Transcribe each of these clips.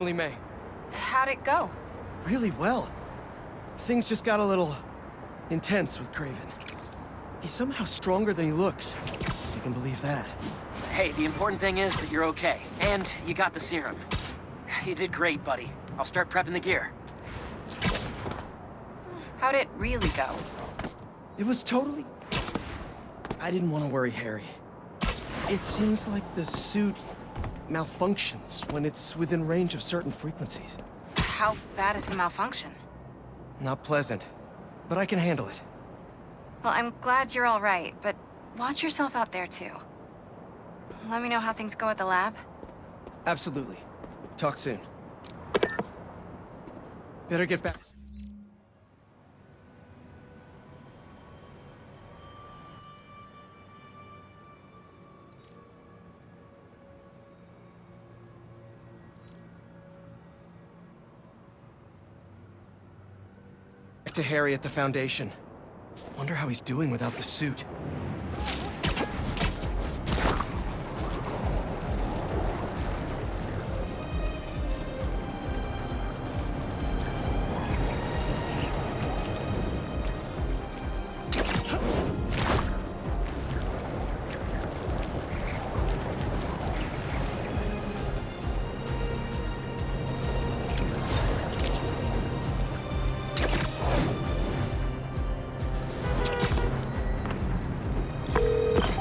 May. How'd it go? Really well. Things just got a little intense with Craven. He's somehow stronger than he looks. If you can believe that. Hey, the important thing is that you're okay. And you got the serum. You did great, buddy. I'll start prepping the gear. How'd it really go? It was totally... I didn't want to worry Harry. It seems like the suit malfunctions when it's within range of certain frequencies. How bad is the malfunction? Not pleasant, but I can handle it. Well, I'm glad you're all right, but watch yourself out there too. Let me know how things go at the lab. Absolutely. Talk soon. Better get back. To Harry at the Foundation. Wonder how he's doing without the suit.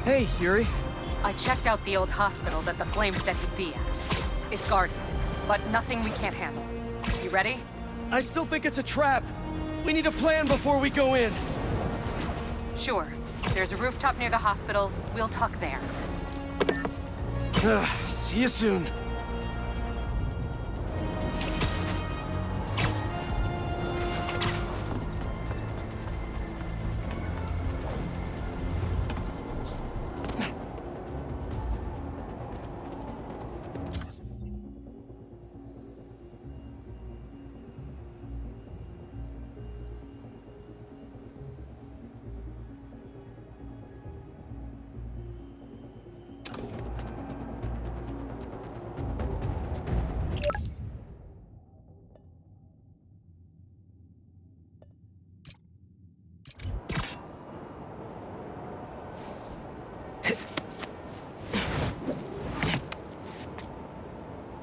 Hey, Yuri. I checked out the old hospital that the Flames said he'd be at. It's guarded, but nothing we can't handle. You ready? I still think it's a trap. We need a plan before we go in. Sure. There's a rooftop near the hospital. We'll tuck there. See you soon.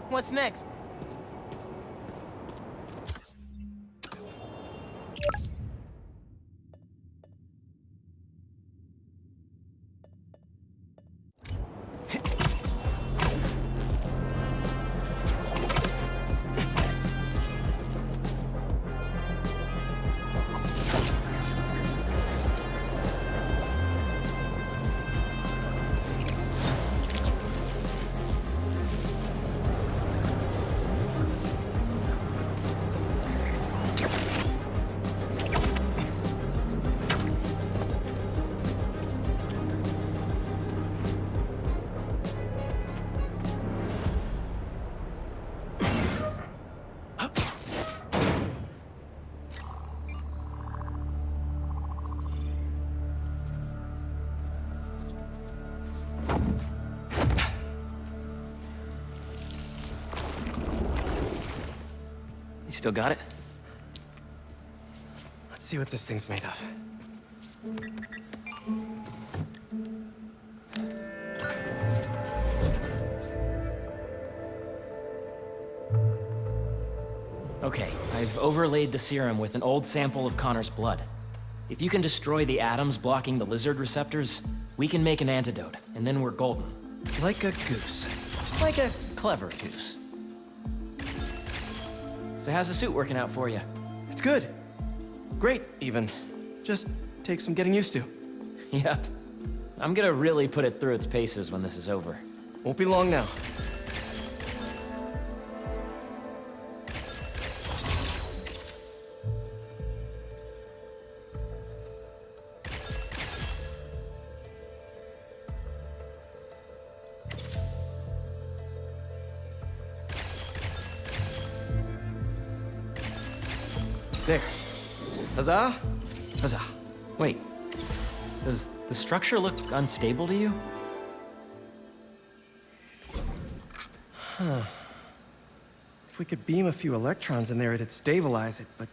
What's next? Still got it? Let's see what this thing's made of. Okay, I've overlaid the serum with an old sample of Connor's blood. If you can destroy the atoms blocking the lizard receptors, we can make an antidote, and then we're golden. Like a goose. Like a clever goose. So how's the suit working out for you? It's good. Great, even. Just takes some getting used to. Yep. I'm gonna really put it through its paces when this is over. Won't be long now. There. Huzzah! Huzzah. Wait. Does the structure look unstable to you? Huh. If we could beam a few electrons in there, it'd stabilize it, but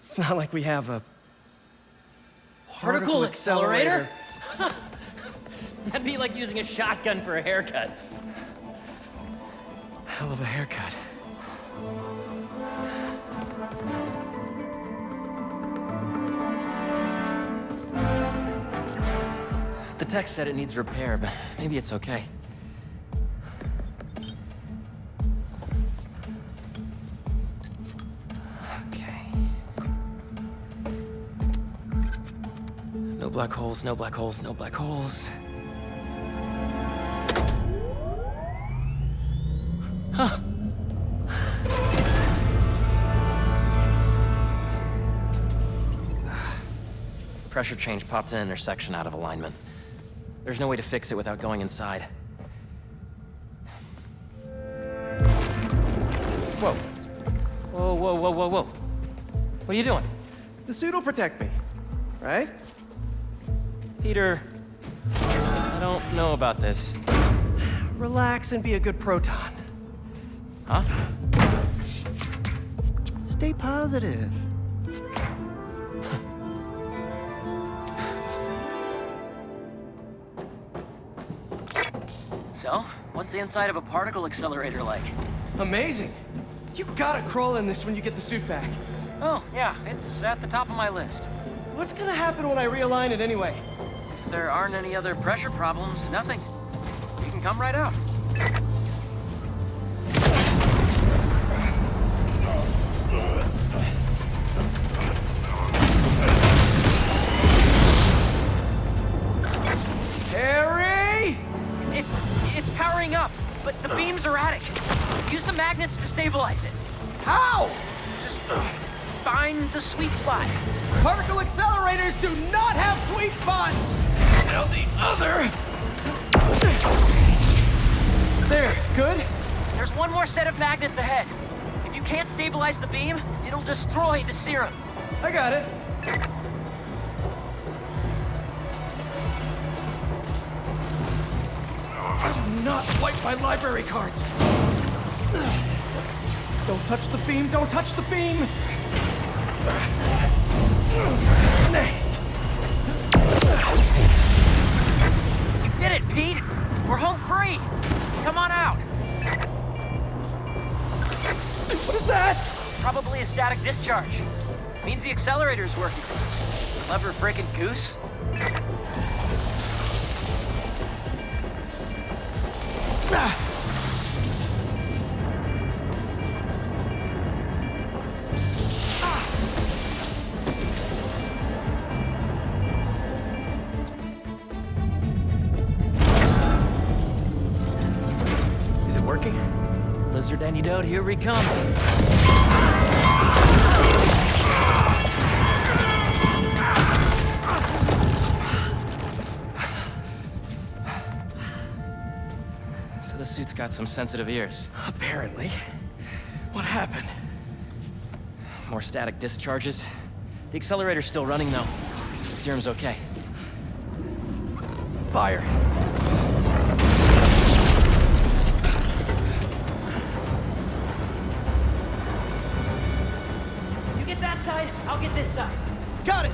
it's not like we have a Particle accelerator? That'd be like using a shotgun for a haircut. Hell of a haircut. The text said it needs repair, but maybe it's okay. Okay. No black holes, no black holes, no black holes. Huh. Pressure change popped an intersection out of alignment. There's no way to fix it without going inside. Whoa. Whoa, whoa, whoa, whoa, whoa. What are you doing? The suit will protect me, right? Peter, I don't know about this. Relax and be a good proton. Huh? Stay positive. So, what's the inside of a particle accelerator like? Amazing. You gotta crawl in this when you get the suit back. Oh, yeah, it's at the top of my list. What's gonna happen when I realign it anyway? If there aren't any other pressure problems, nothing. You can come right out. Harry! It's powering up, but the beam's erratic. Use the magnets to stabilize it. How? Just find the sweet spot. Particle accelerators do not have sweet spots! Now the other... There, good? There's one more set of magnets ahead. If you can't stabilize the beam, it'll destroy the serum. I got it. Do not wipe my library cards. Don't touch the beam, don't touch the beam! Next! You did it, Pete! We're home free! Come on out! What is that? Probably a static discharge. Means the accelerator's working. Clever frickin' goose. Is it working? Lizard antidote, here we come. So the suit's got some sensitive ears. Apparently. What happened? More static discharges. The accelerator's still running, though. The serum's okay. Fire. You get that side, I'll get this side. Got it!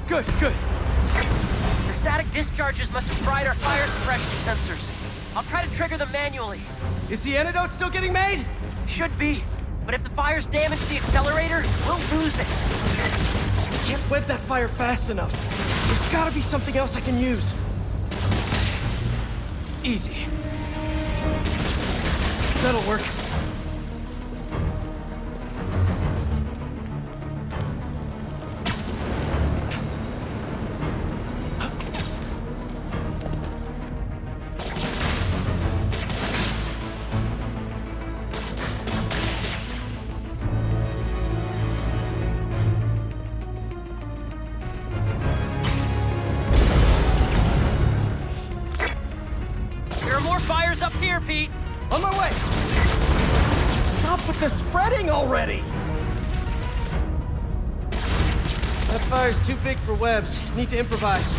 Good, good. The static discharges must have fried our fire suppression sensors. I'll try to trigger them manually. Is the antidote still getting made? Should be. But if the fire's damaged the accelerator, we'll lose it. I can't web that fire fast enough. There's gotta be something else I can use. Easy. That'll work. There are more fires up here, Pete. On my way! Stop with the spreading already! That fire's too big for webs. Need to improvise.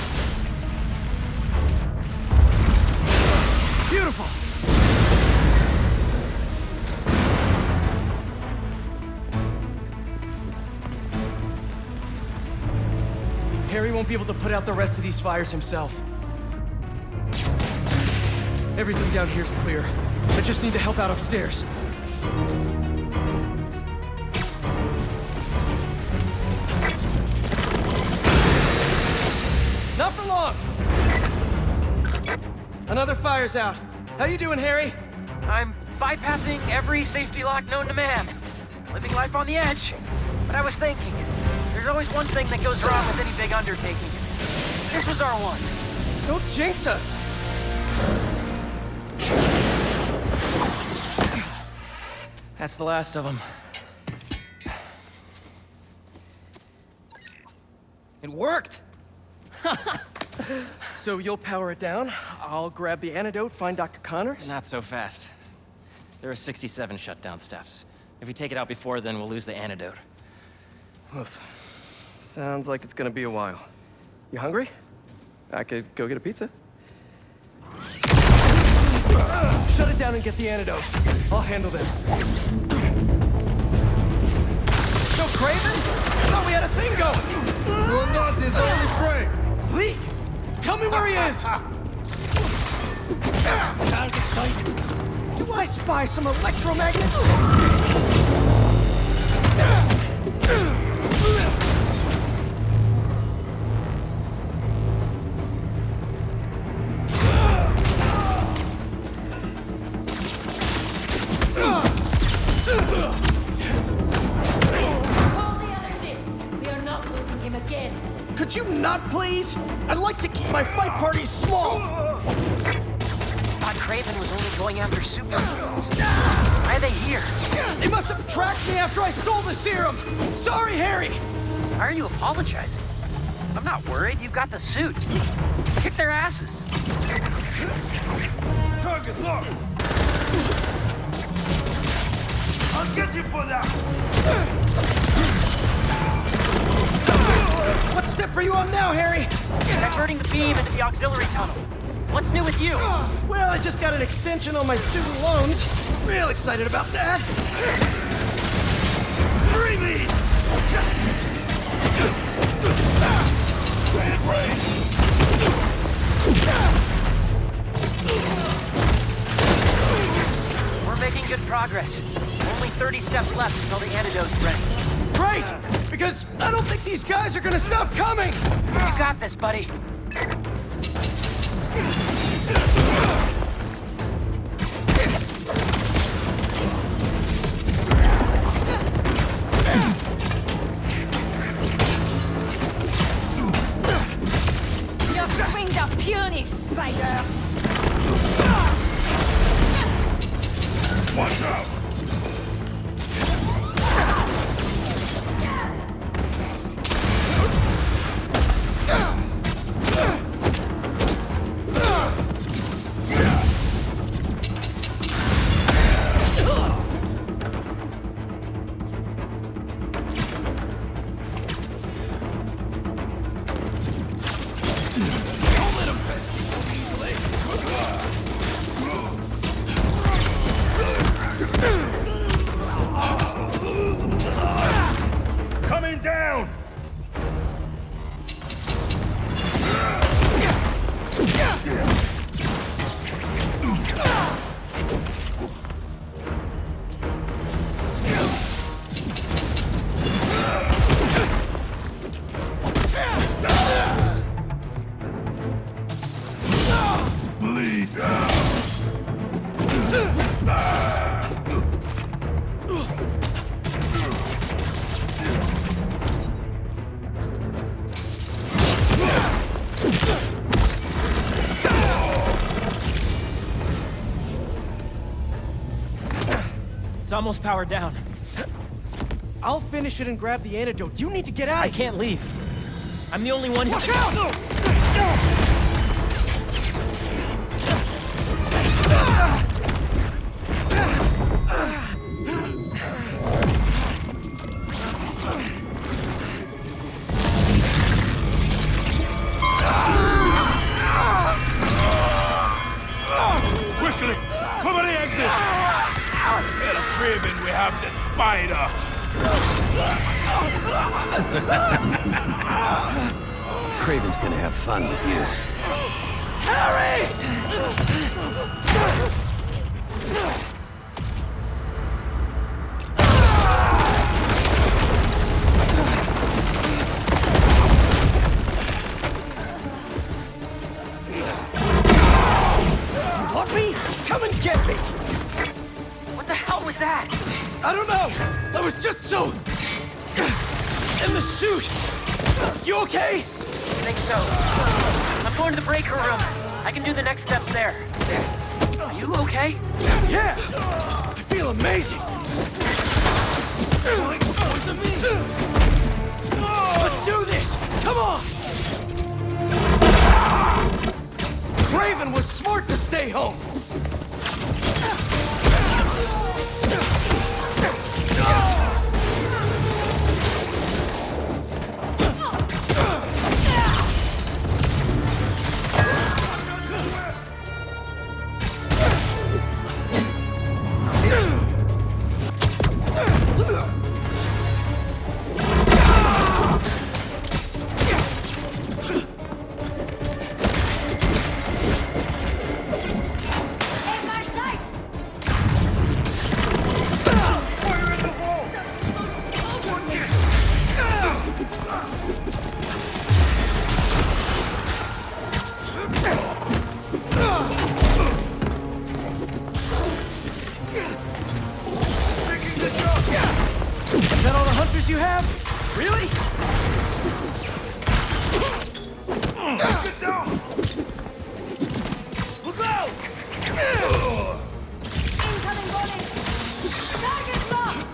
able to put out the rest of these fires himself. Everything down here's clear. I just need to help out upstairs. Not for long! Another fire's out. How you doing, Harry? I'm bypassing every safety lock known to man. Living life on the edge. But I was thinking, there's always one thing that goes wrong with any big undertaking. This was our one. Don't jinx us! That's the last of them. It worked! So you'll power it down, I'll grab the antidote, find Dr. Connors? Not so fast. There are 67 shutdown steps. If we take it out before then, we'll lose the antidote. Oof. Sounds like it's gonna be a while. You hungry? I could go get a pizza. Shut it down and get the antidote. I'll handle them. No Craven? I thought we had a thing going! You're not his only prey! Lee! Tell me where he is! Sounds exciting. Do I spy some electromagnets? Could you not, please? I'd like to keep my fight parties small! Thought Craven was only going after superheroes. Why are they here? They must have tracked me after I stole the serum! Sorry, Harry! Why are you apologizing? I'm not worried, you've got the suit. Kick their asses. Target locked! I'll get you for that! What step are you on now, Harry? Diverting the beam into the auxiliary tunnel. What's new with you? Well, I just got an extension on my student loans. Real excited about that. Freely! We're making good progress. Only 30 steps left until the antidote's ready. Great! Because I don't think these guys are gonna stop coming! You got this, buddy. Your wings are puny, spider! Watch out! Coming down! Bleed out! It's almost powered down. I'll finish it and grab the antidote. You need to get out I of here. can't leave. I'm the only one who Watch can... out! Quickly! Cover the exits! Tell Craven we have the spider! Craven's gonna have fun with you. Harry! You want me? Come and get me! What the hell was that? I don't know! I was just so... in the suit! You okay? I think so. I'm going to the breaker room. I can do the next steps there. Are you okay? Yeah! I feel amazing! Let's do this! Come on! Craven was smart to stay home! Is that all the hunters you have? Really? Get down! Look out! Incoming volley! Target locked!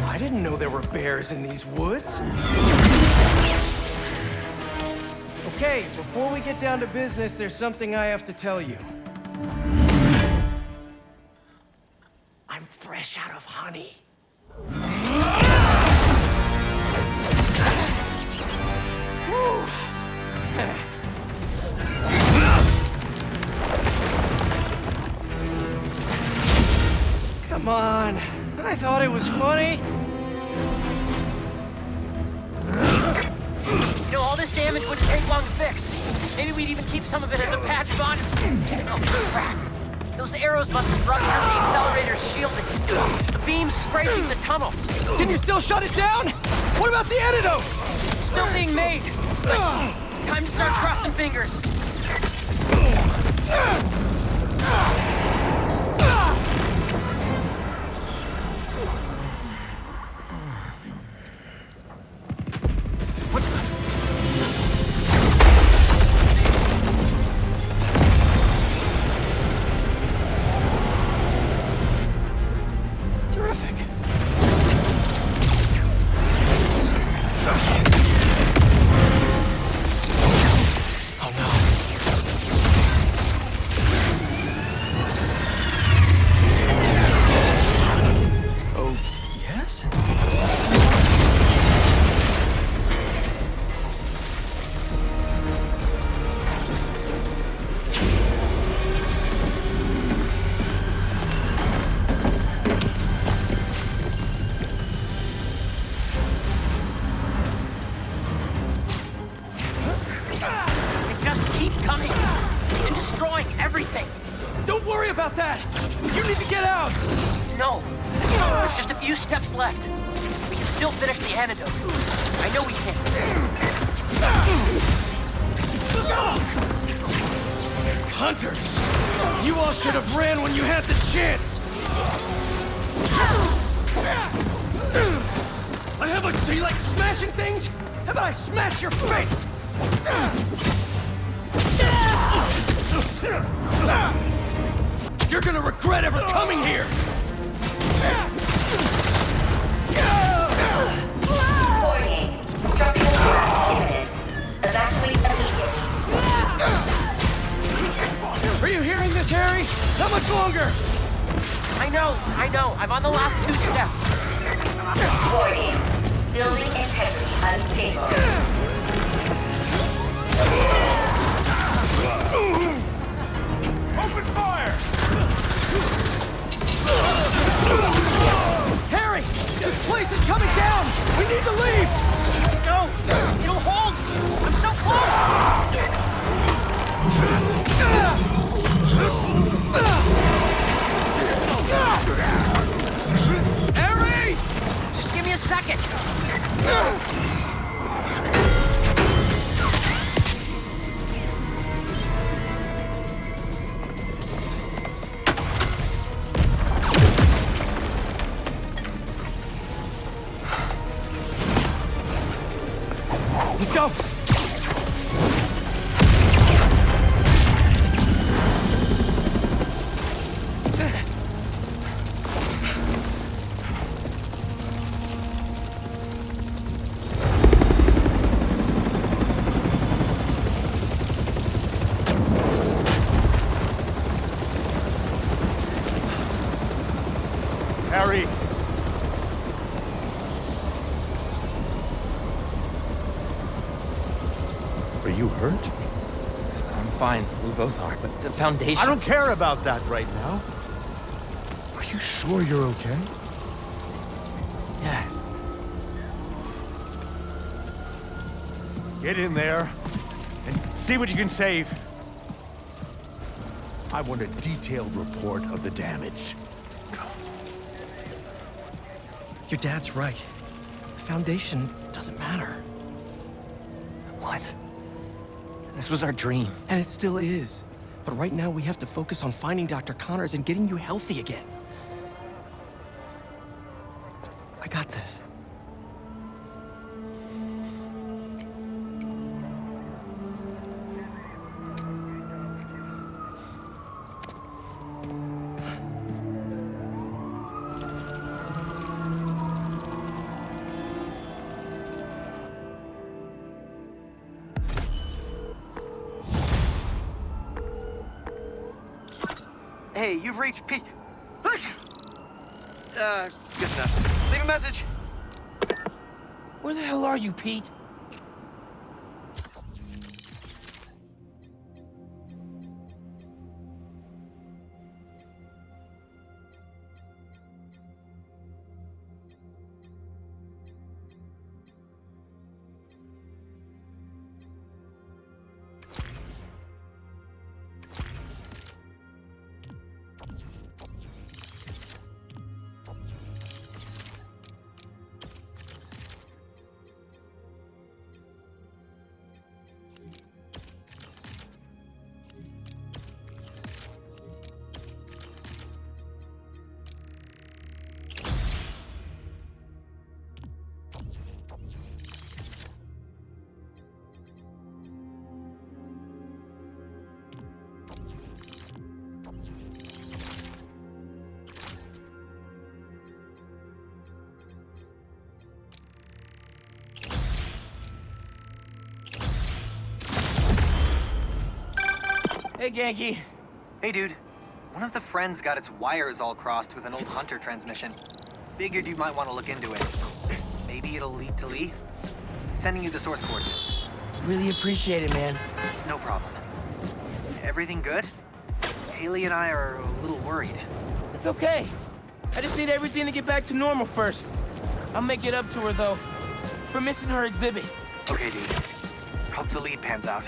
I didn't know there were bears in these woods. Okay, before we get down to business, there's something I have to tell you. I'm fresh out of honey. Woo! Come on, I thought it was funny. You know, all this damage wouldn't take long to fix. Maybe we'd even keep some of it as a patch of honor. Oh, crap. Those arrows must have ruptured the accelerator's shielding. The beam's scraping the tunnel. Can you still shut it down? What about the antidote? Still being made. Time to start crossing fingers. Terrific. Oh no. Oh, yes? They just keep coming and destroying everything. Don't worry about that! You need to get out! No, there's just a few steps left. We can still finish the antidote. I know we can. Hunters! You all should have ran when you had the chance! I have a... So you like smashing things? How about I smash your face? You're gonna regret ever coming here! Warning. Structural activated. Evacuate immediately. Are you hearing this, Harry? How much longer? I know. I'm on the last 2 steps. Warning. Building integrity unstable. Open fire! Harry! This place is coming down! We need to leave! No! It'll hold! I'm so close! Harry! Just give me a second! Let's go! Harry! Are you hurt? I'm fine. We both are, but the foundation... I don't care about that right now. Are you sure you're okay? Yeah. Get in there and see what you can save. I want a detailed report of the damage. Your dad's right. The foundation doesn't matter. What? This was our dream. And it still is. But right now we have to focus on finding Dr. Connors and getting you healthy again. I got this. Hey, you've reached Pete. Good enough. Leave a message. Where the hell are you, Pete? Hey, Genki. Hey, dude. One of the friends got its wires all crossed with an old Hunter transmission. Figured you might want to look into it. Maybe it'll lead to Lee. Sending you the source coordinates. Really appreciate it, man. No problem. Everything good? Haley and I are a little worried. It's okay. I just need everything to get back to normal first. I'll make it up to her, though, for missing her exhibit. Okay, dude. Hope the lead pans out.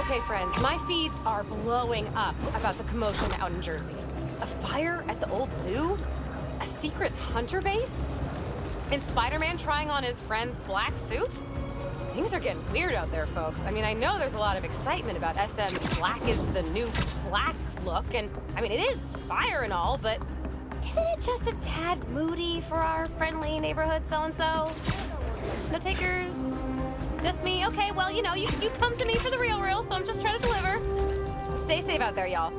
Okay, friends, my feeds are blowing up about the commotion out in Jersey. A fire at the old zoo? A secret hunter base? And Spider-Man trying on his friend's black suit? Things are getting weird out there, folks. I mean, I know there's a lot of excitement about SM's black is the new black look, and I mean, it is fire and all, but Isn't it just a tad moody for our friendly neighborhood so-and-so? No takers? Just me? Okay, well, you know, you come to me for the real, so I'm just trying to deliver. Stay safe out there, y'all.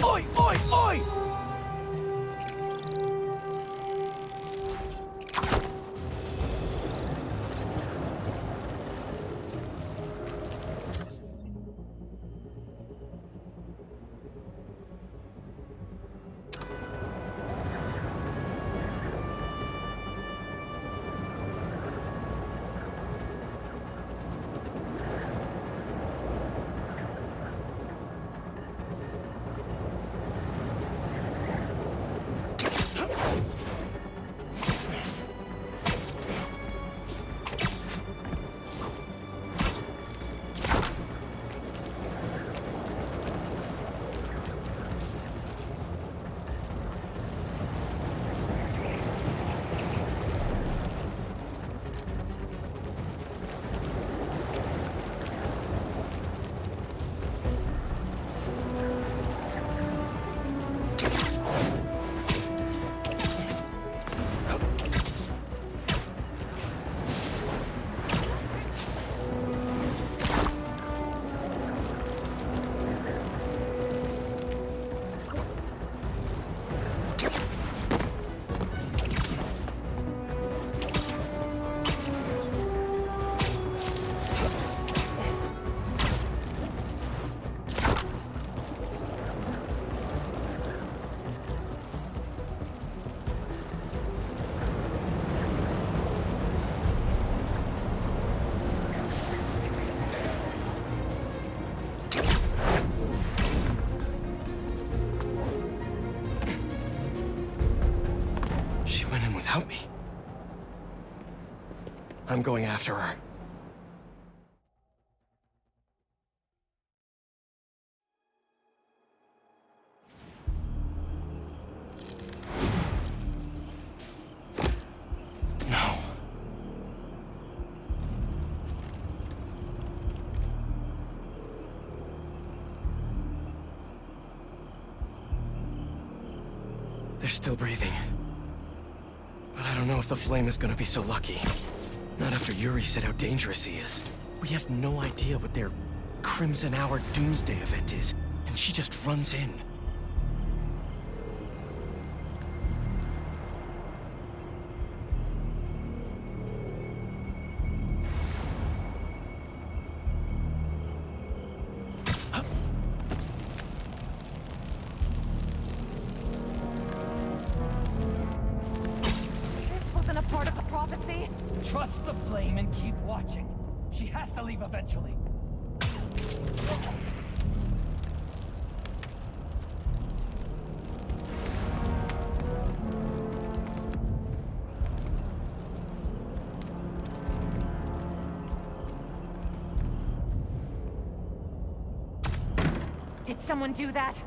Oi, oi, oi! Help me. I'm going after her. No. They're still breathing. But I don't know if the flame is gonna be so lucky. Not after Yuri said how dangerous he is. We have no idea what their Crimson Hour Doomsday event is, and she just runs in. Trust the flame and keep watching. She has to leave eventually. Did someone do that?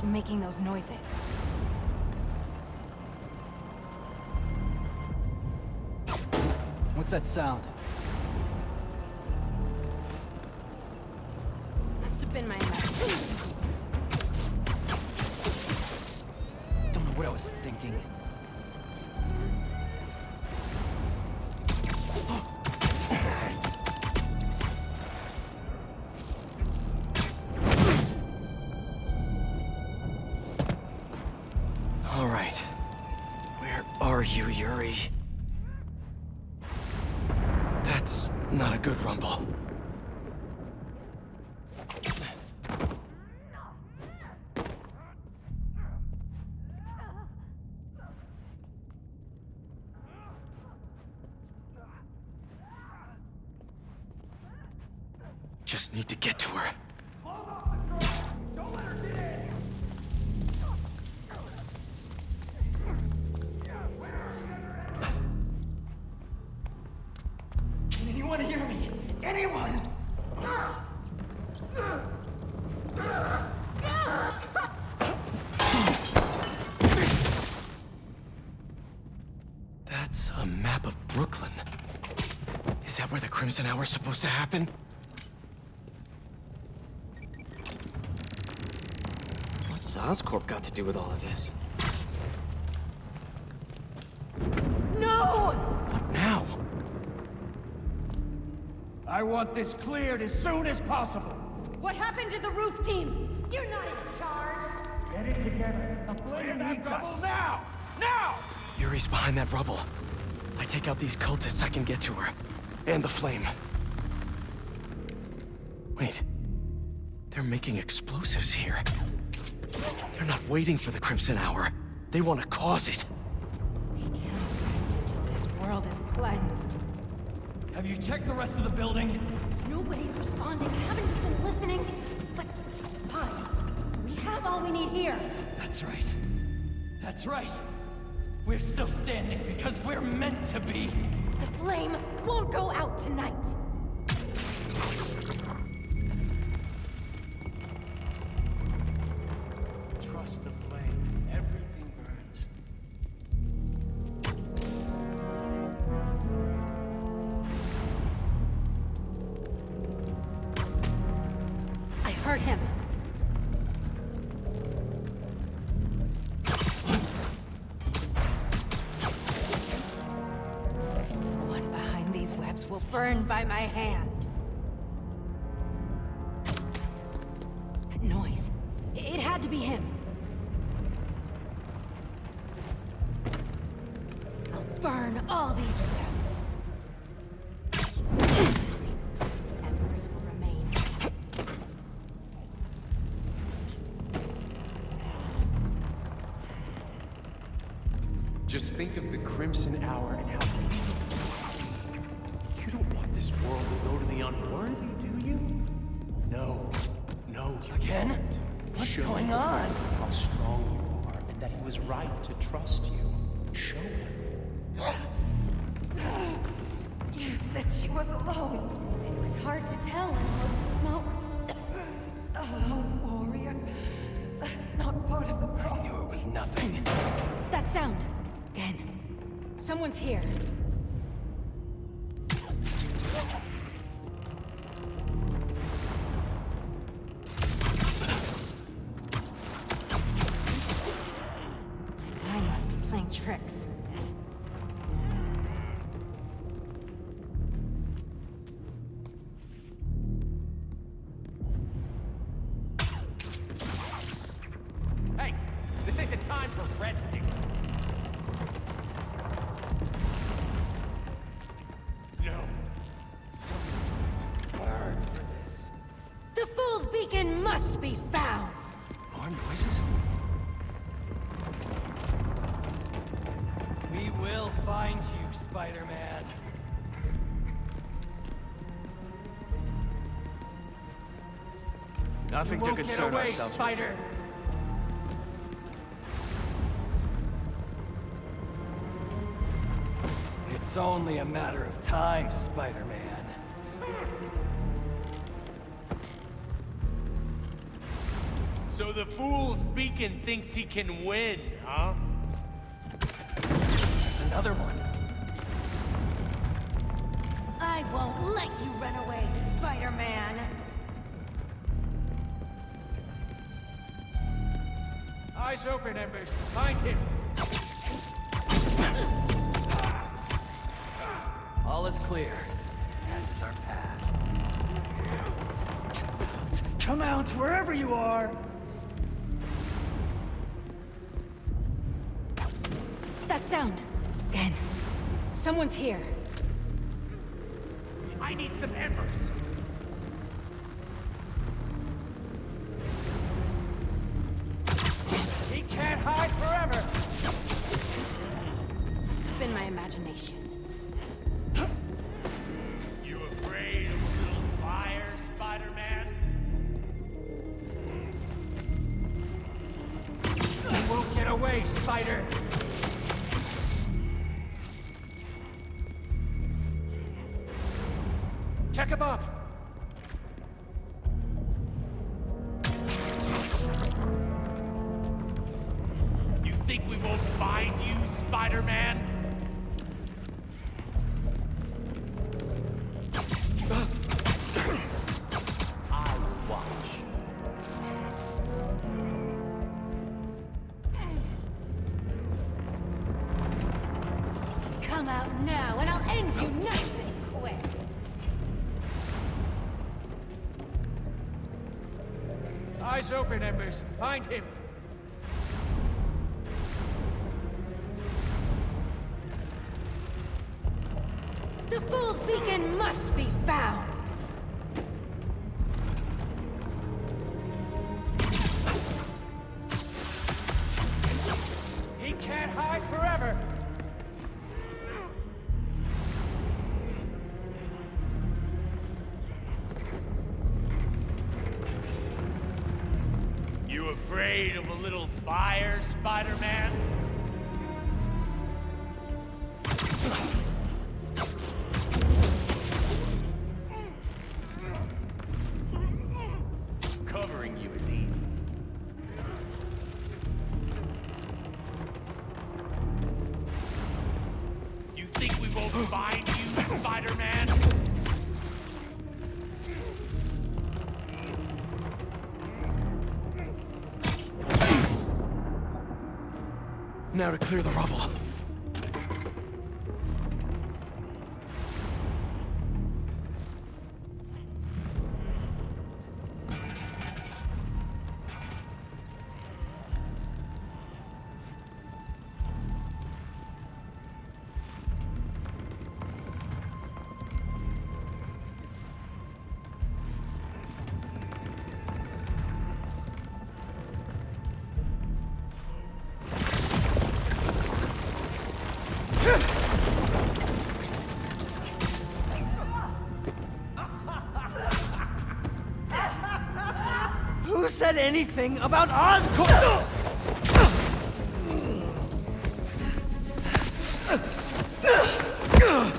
was making those noises? What's that sound? Must have been my imagination. Don't know what I was thinking. All right. Where are you, Yuri? That's not a good rumble. Just need to get to her. Can anyone hear me? Anyone? That's a map of Brooklyn. Is that where the Crimson Hour's supposed to happen? What's Oscorp got to do with all of this? No! What now? I want this cleared as soon as possible. What happened to the roof team? You're not in charge! Get it together. The flame needs us. Now! Now! Yuri's behind that rubble. I take out these cultists, I can get to her. And the flame. Wait. They're making explosives here. They're not waiting for the Crimson Hour. They want to cause it. We can't rest until this world is cleansed. Have you checked the rest of the building? Nobody's responding. Haven't you been listening? But fine. We have all we need here. That's right. That's right. We're still standing because we're meant to be. The flame won't go out tonight. Trust the flame. Everything burns. I heard him. One behind these webs will burn by my hand. That noise. It had to be him. I'll burn all these webs. Embers will remain. Just think of the Crimson Hour and how... You don't want this world to go to the unworthy, do you? No. No, you Again? don't. What's Show going him on? how strong you are and that he was right to trust you. Show him. You said she was alone. It was hard to tell in all the smoke. A lone warrior. That's not part of the I process. knew it was nothing. That sound. Again. Someone's here. I must be playing tricks. Hey, this ain't the time for resting. No. Someone's going to burn for this. The Fool's Beacon must be found! More noises? We will find you, Spider-Man. Nothing You to won't get concern away, ourselves Spider. It's only a matter of time, Spider-Man. So So the fool's beacon thinks he can win, huh? There's another one. I won't let you run away, Spider-Man. Eyes open, Embers. Find him. All is clear, as is our path. Come out, wherever you are. That sound. Ben, someone's here. I need some embers. He can't hide forever. Must have been my imagination. You afraid of a little fire, Spider-Man? You won't get away, Spider. Check above. You think we won't find you, Spider-Man? I will watch. Come out now, and I'll end you nice and quick. Eyes open, Embers. Find him. The Fool's Beacon must be found. He can't hide forever. You afraid of a little fire, Spider-Man? Covering you is easy. You think we won't find you, Spider-Man? Now to clear the rubble. Who said anything about Oscorp?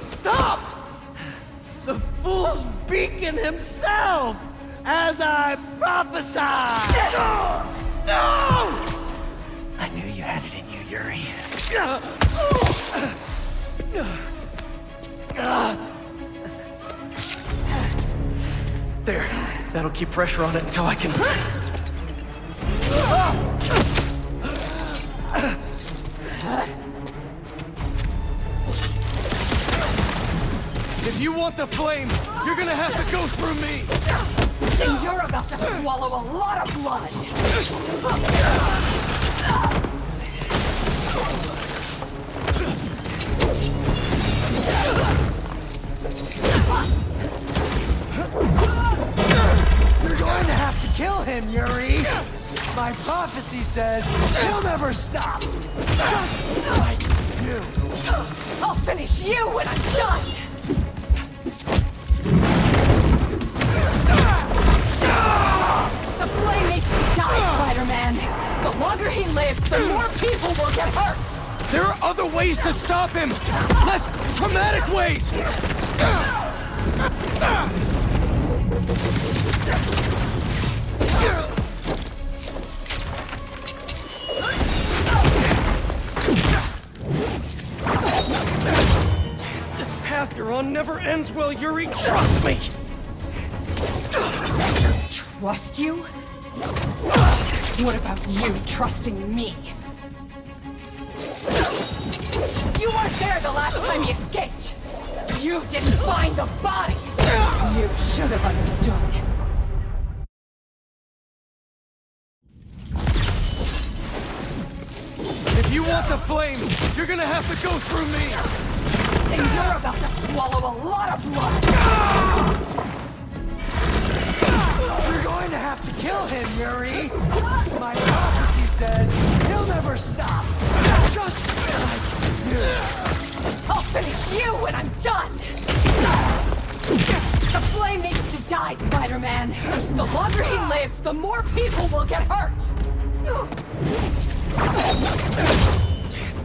Stop! The Fool's Beacon himself! As I prophesied! No! I knew you had it in you, Yuri. There. That'll keep pressure on it until I can... If you want the flame, you're gonna have to go through me! Then you're about to swallow a lot of blood! You're going to have to kill him, Yuri! My prophecy says he'll never stop! Just like you! I'll finish you when I'm done! The flame needs to die, Spider-Man! The longer he lives, the more people will get hurt! There are other ways to stop him! Less traumatic ways! on never ends well, Yuri. Trust me! Trust you? What about you trusting me? You weren't there the last time he escaped. You didn't find the body. You should have understood. If you want the flame, you're gonna have to go through me! Then you're about to swallow a lot of blood! You're going to have to kill him, Yuri! My prophecy says he'll never stop! Just like you! I'll finish you when I'm done! The flame needs to die, Spider-Man! The longer he lives, the more people will get hurt!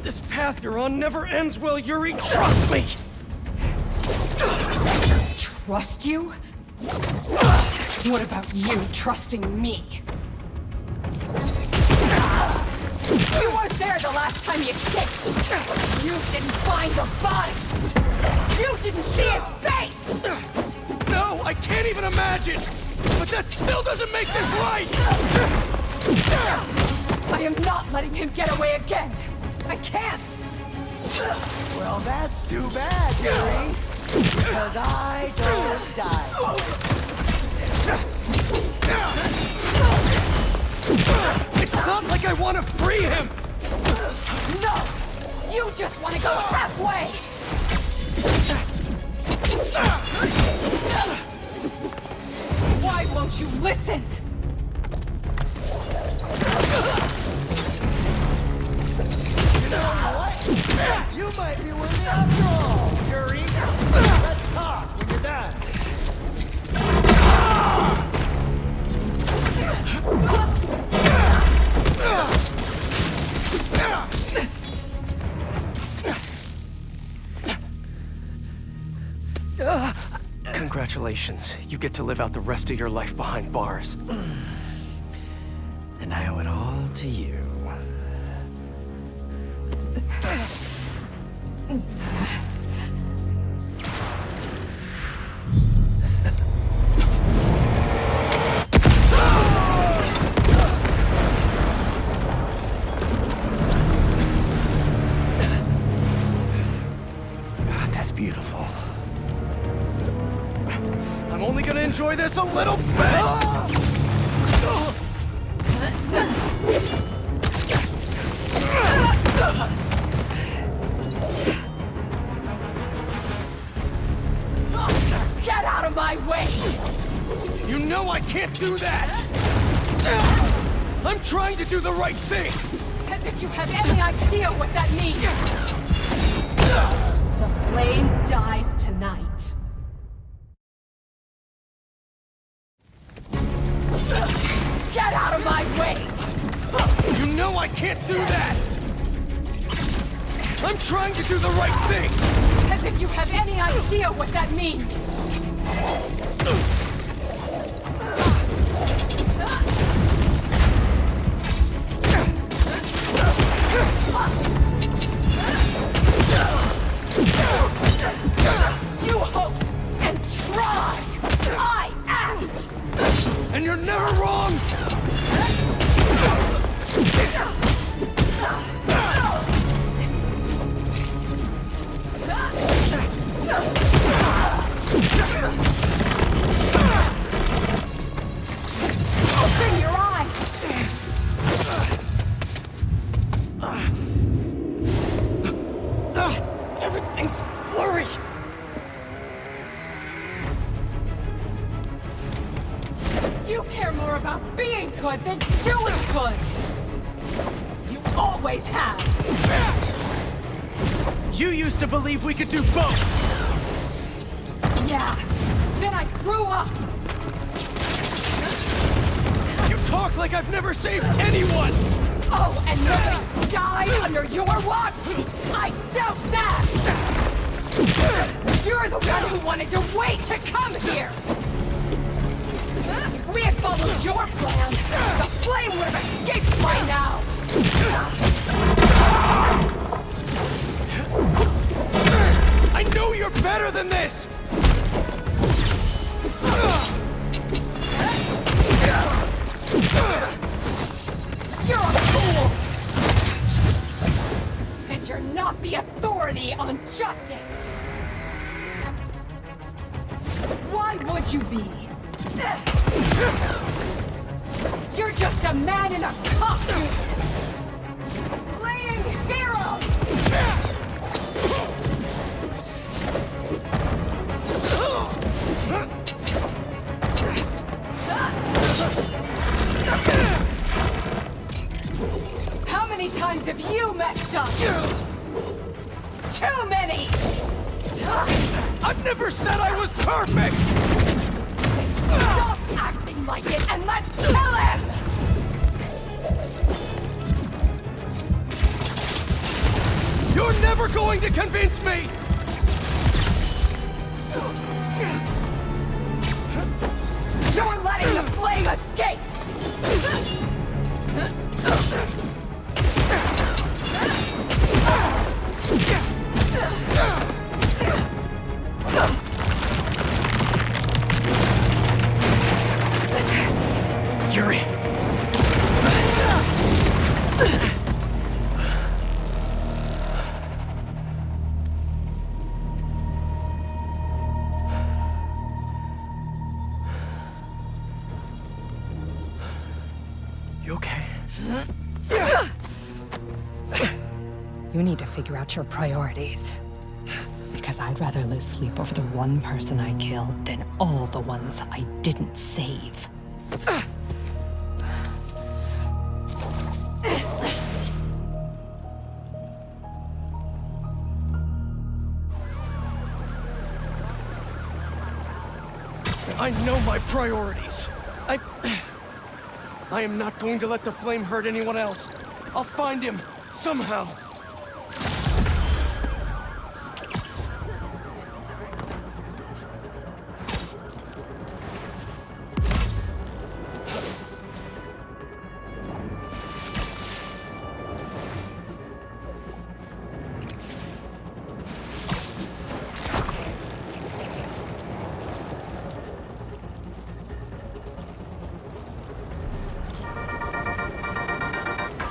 This path you're on never ends well, Yuri. Trust me! Trust you? What about you trusting me? You weren't there the last time he escaped! You didn't find the bodies! You didn't see his face! No, I can't even imagine! But that still doesn't make this right! I am not letting him get away again! I can't! Well, that's too bad, Yuri! Because I don't die. It's not like I want to free him! No! You just want to go halfway! Why won't you listen? You know what? You might be worthy after all, Yuri! Let's talk when you're done. Congratulations. You get to live out the rest of your life behind bars. And I owe it all to you. That's beautiful. I'm only gonna enjoy this a little bit! Get out of my way! You know I can't do that! I'm trying to do the right thing! As if you have any idea what that means! The flame dies tonight. Get out of my way! You know I can't do that! I'm trying to do the right thing! As if you have any idea what that means! You hope and try! I act! And you're never wrong! Open your eyes! Everything's blurry! You care more about being good than doing good! You always have! You used to believe we could do both! Yeah, then I grew up! You talk like I've never saved anyone! Oh, and nobody's died under your watch? I doubt that! You're the one who wanted to wait to come here! If we had followed your plan, the flame would have escaped by now! I know you're better than than this! You're a fool! And you're not the authority on justice! Why would you be? You're just a man in a costume! Playing hero! How many times have you messed up? Too many! I've never said I was perfect! Then stop acting like it and let's kill him! You're never going to convince me! You're letting the flame escape! Yuri! You okay? You need to figure out your priorities. Because I'd rather lose sleep over the one person I killed than all the ones I didn't save. I know my priorities. I am not going to let the flame hurt anyone else. I'll find him, somehow.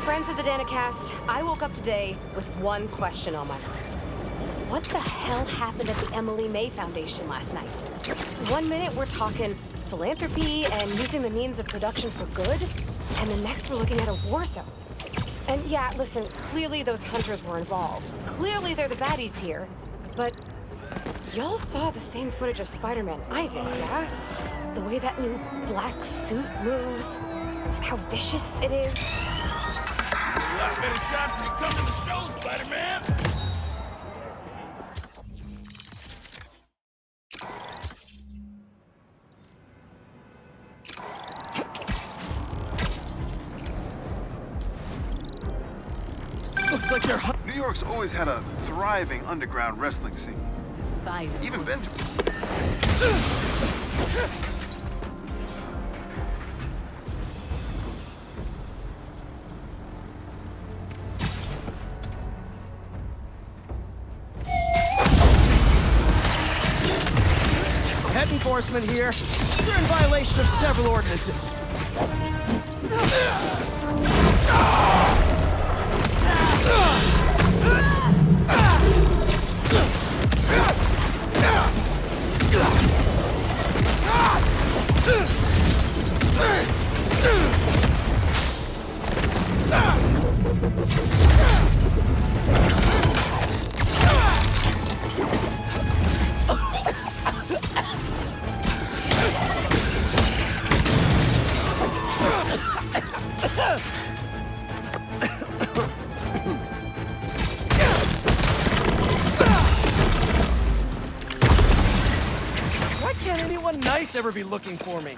Friends of the Danacast, I woke up today with one question on my mind. What the hell happened at the Emily May Foundation last night? 1 minute we're talking philanthropy and using the means of production for good, and the next we're looking at a war zone. And yeah, listen, clearly those hunters were involved. Clearly they're the baddies here, but y'all saw the same footage of Spider-Man I did, yeah? The way that new black suit moves, how vicious it is. A lot better shot when you come to the show, Spider-Man! Looks like they're... New York's always had a thriving underground wrestling scene. Even been through. Head enforcement here. You're in violation of several ordinances. Why can't anyone nice ever be looking for me?